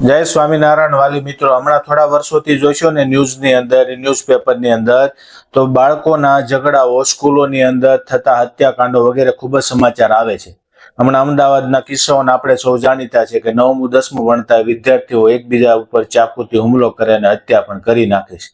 જય સ્વામિનારાયણ વાલી મિત્રો, હમણાં થોડા વર્ષોથી જોઈશો ને ન્યૂઝની અંદર, ન્યૂઝપેપરની અંદર તો બાળકોના ઝઘડાઓ, સ્કૂલોની અંદર થતા હત્યાકાંડો વગેરે ખૂબ જ સમાચાર આવે છે. હમણાં અમદાવાદના કિસ્સાઓને આપણે સૌ જાણીતા છે કે 9મું 10મું ભણતા વિદ્યાર્થીઓ એકબીજા ઉપર ચાકુથી હુમલો કરે અને હત્યા પણ કરી નાખે છે.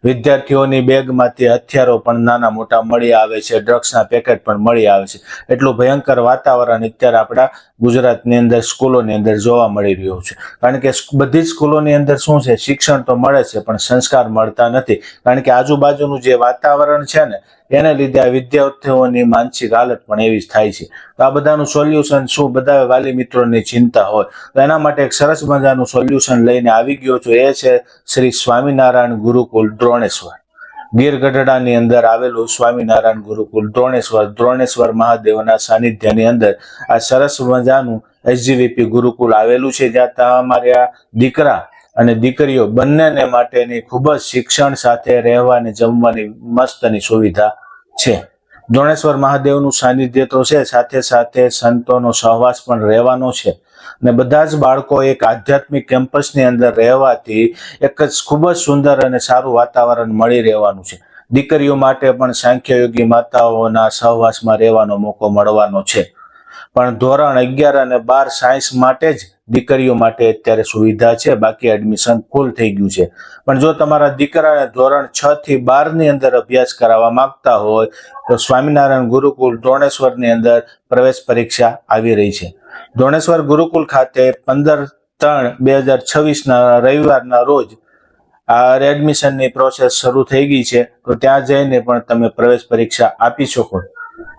વિદ્યાર્થીઓની બેગમાંથી હથિયારો પણ નાના મોટા મળી આવે છે, ડ્રગ્સના પેકેટ પણ મળી આવે છે. એટલું ભયંકર વાતાવરણ અત્યારે આપણા ગુજરાતની અંદર સ્કૂલોની અંદર જોવા મળી રહ્યું છે. કારણ કે બધી જ સ્કૂલોની અંદર શું છે, શિક્ષણ તો મળે છે પણ સંસ્કાર મળતા નથી. કારણ કે આજુબાજુનું જે વાતાવરણ છે ને એને લીધે આ વિદ્યાર્થીઓની માનસિક હાલત પણ એવી જ થાય છે. તો આ બધાનું સોલ્યુશન શું, બધા વાલી મિત્રોની ચિંતા હોય તો એના માટે એક સરસ મજાનું સોલ્યુશન લઈને આવી ગયો છું. એ છે શ્રી સ્વામિનારાયણ ગુરુકુલ દ્રોણેશ્વર. ગીર ગઢડાની અંદર આવેલું સ્વામિનારાયણ ગુરુકુલ દ્રોણેશ્વર મહાદેવના સાનિધ્યની અંદર આ સરસ મજાનું SGVP ગુરુકુલ આવેલું છે, જ્યાં તમારા દીકરા અને દીકરીઓ બંનેને માટેની ખૂબ જ શિક્ષણ સાથે રહેવાની જમવાની મસ્તની સુવિધા છે. દ્રોણેશ્વર મહાદેવનું સાનિધ્ય તો છે, સાથે સાથે સંતોનો સહવાસ પણ રહેવાનો છે. અને બધા જ બાળકો એક આધ્યાત્મિક કેમ્પસની અંદર રહેવાથી એક જ ખૂબ જ સુંદર અને સારું વાતાવરણ મળી રહેવાનું છે. દીકરીઓ માટે પણ સાંખ્યયોગી માતાઓના સહવાસમાં રહેવાનો મોકો મળવાનો છે. પણ ધોરણ 11 અને 12 સાયન્સ માટે જ દીકરીઓ માટે અત્યારે સુવિધા છે, બાકી એડમિશન ફૂલ થઈ ગયું છે. પણ જો તમારા દીકરાને ધોરણ 6 થી 12 ની અંદર અભ્યાસ કરાવવા માંગતા હોય તો સ્વામિનારાયણ ગુરુકુલ દ્રોણેશ્વરની અંદર પ્રવેશ પરીક્ષા આવી રહી છે. દ્રોણેશ્વર ગુરુકુલ ખાતે 15/3/2026 ના રવિવારના રોજ આ એડમિશનની પ્રોસેસ શરૂ થઈ ગઈ છે. તો ત્યાં જઈને પણ તમે પ્રવેશ પરીક્ષા આપી શકો.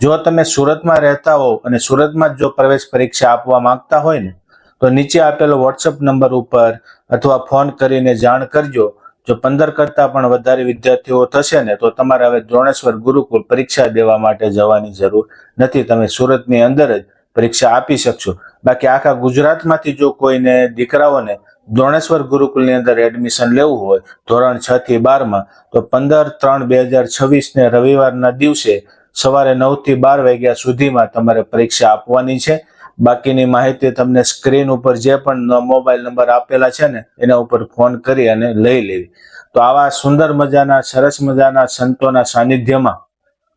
જો તમે સુરતમાં રહેતા હો અને સુરતમાં જો પ્રવેશ પરીક્ષા આપવા માંગતા હોય ને તો નીચે આપેલો WhatsApp નંબર ઉપર અથવા ફોન કરીને જાણ કરજો. જો 15 કરતા પણ વધારે વિદ્યાર્થીઓ થશે ને તો તમારે હવે દ્રોણેશ્વર ગુરુકુલ પરીક્ષા દેવા માટે જવાની જરૂર નથી. તમે સુરતની અંદર જ પરીક્ષા આપી શકશો. બાકી આખા ગુજરાતમાંથી જો કોઈને દીકરાઓને દ્રોણેશ્વર ગુરુકુલની અંદર એડમિશન લેવું હોય ધોરણ 6 થી 12 માં તો 15/3/2026 ને રવિવારના દિવસે સવારે 9 થી 12 વાગ્યા સુધીમાં તમારે પરીક્ષા આપવાની છે. બાકીની માહિતી તમને સ્ક્રીન ઉપર જે પણ મોબાઈલ નંબર આપેલા છે ને એના ઉપર ફોન કરી અને લઈ લેવી. તો આવા સુંદર મજાના, સરસ મજાના સંતોના સાનિધ્યમાં,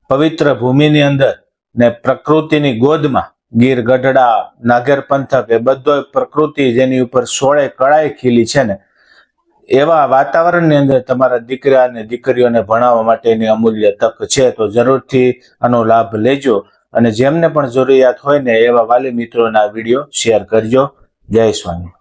પવિત્ર ભૂમિની અંદર ને પ્રકૃતિની ગોદમાં, ગીર ગઢડા, નાગેર પંથક એ બધો પ્રકૃતિ જેની ઉપર 16 કળાએ ખીલી છે ને એવા વાતાવરણની અંદર તમારા દીકરા અને દીકરીઓને ભણાવવા માટેની અમૂલ્ય તક છે. તો જરૂરથી આનો લાભ લેજો અને જેમને પણ જરૂરિયાત હોય ને એવા વાલી મિત્રોના વિડીયો શેર કરજો. જય સ્વામી.